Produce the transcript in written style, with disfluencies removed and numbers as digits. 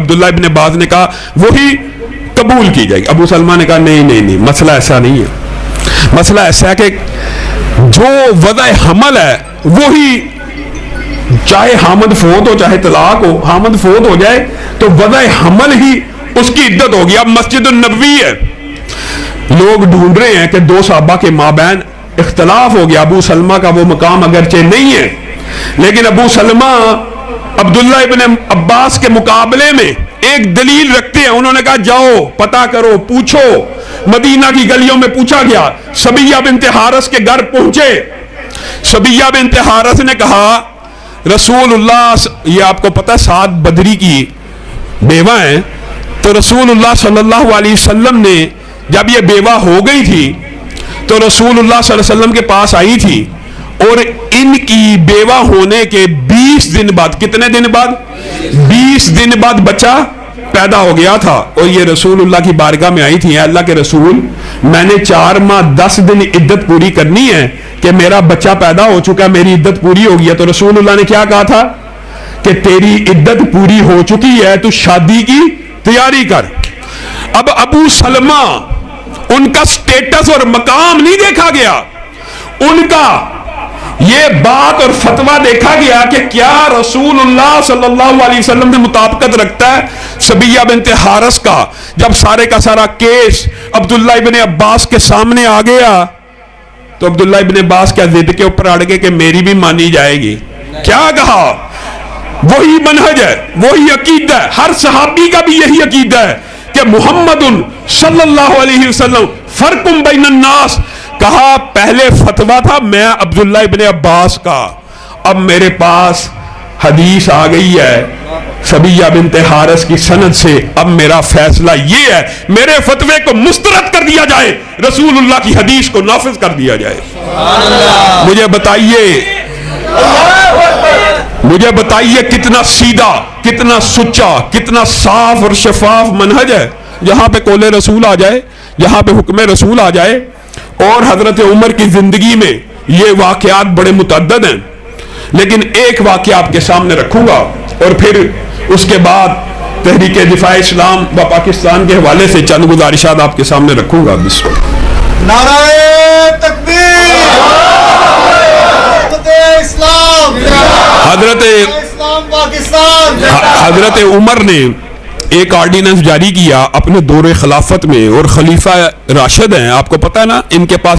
عبداللہ ابن عباس نے کہا وہی قبول کی جائے گی. ابو سلمہ نے کہا نہیں مسئلہ ایسا نہیں ہے. مسئلہ ایسا ہے کہ جو وضع حمل ہے وہی، چاہے حامد فوت ہو چاہے طلاق ہو، حامد فوت ہو جائے تو وضع حمل ہی اس کی عدت ہوگی. اب مسجد النبوی ہے، لوگ ڈھونڈ رہے ہیں کہ دو صحابہ کے مابین اختلاف ہو گیا. ابو سلمہ کا وہ مقام اگرچہ نہیں ہے لیکن ابو سلمہ عبداللہ ابن عباس کے مقابلے میں ایک دلیل رکھتے ہیں. انہوں نے کہا جاؤ پتہ کرو، پوچھو. مدینہ کی گلیوں میں پوچھا گیا. صبیہ بنت حارث کے گھر پہنچے. صبیہ بنت حارث نے کہا رسول اللہ، یہ آپ کو پتہ سعد بدری کی بیوہ ہیں، تو رسول اللہ صلی اللہ علیہ وسلم نے جب یہ بیوہ ہو گئی تھی تو رسول اللہ صلی اللہ علیہ وسلم کے پاس آئی تھی اور ان کی بیوہ ہونے کے 20 دن بعد، کتنے دن بعد؟ 20 دن بعد بچہ پیدا ہو گیا تھا. اور یہ رسول اللہ کی بارگاہ میں آئی تھی، اے اللہ کے رسول میں نے 4 ماہ 10 دن عدت پوری کرنی ہے کہ میرا بچہ پیدا ہو چکا، میری عدت پوری ہو گئی ہے. تو رسول اللہ نے کیا کہا تھا کہ تیری عدت پوری ہو چکی ہے، تو شادی کی تیاری کر. اب ابو سلمہ ان کا سٹیٹس اور مقام نہیں دیکھا گیا، ان کا یہ بات اور فتویٰ دیکھا گیا کہ کیا رسول اللہ صلی اللہ علیہ وسلم سے مطابقت رکھتا ہے صبیہ بنت حارث کا. جب سارے کا سارا کیس عبداللہ ابن عباس کے سامنے آ گیا تو عبداللہ ابن عباس کیا ضد کے اوپر اڑ گئے کہ میری بھی مانی جائے گی. کیا کہا؟ وہی منہج ہے، وہی عقیدہ ہے. ہر صحابی کا بھی یہی عقیدہ ہے کہ محمد صلی اللہ علیہ وسلم فرق بین الناس. کہا پہلے فتویٰ تھا میں عبداللہ ابن عباس کا، اب میرے پاس حدیث آ گئی ہے صبیہ بنت حارث کی سند سے، اب میرا فیصلہ یہ ہے میرے فتوے کو مسترد کر دیا جائے، رسول اللہ کی حدیث کو نافذ کر دیا جائے. مجھے بتائیے کتنا سیدھا، کتنا سچا، کتنا صاف اور شفاف منہج ہے. جہاں پہ قول رسول آ جائے، جہاں پہ حکم رسول آ جائے. اور حضرت عمر کی زندگی میں یہ واقعات بڑے متعدد ہیں لیکن ایک واقعہ آپ کے سامنے رکھوں گا اور پھر اس کے بعد تحریک دفاع اسلام و پاکستان کے حوالے سے چند گزارشات آپ کے سامنے رکھوں گا. بسم اللہ. نعرہ تکبیر، اسلام، اسلام پاکستان. حضرت عمر نے ایک آرڈیننس جاری کیا اپنے دور خلافت میں، اور خلیفہ راشد ہیں آپ کو پتہ ہے نا، ان کے پاس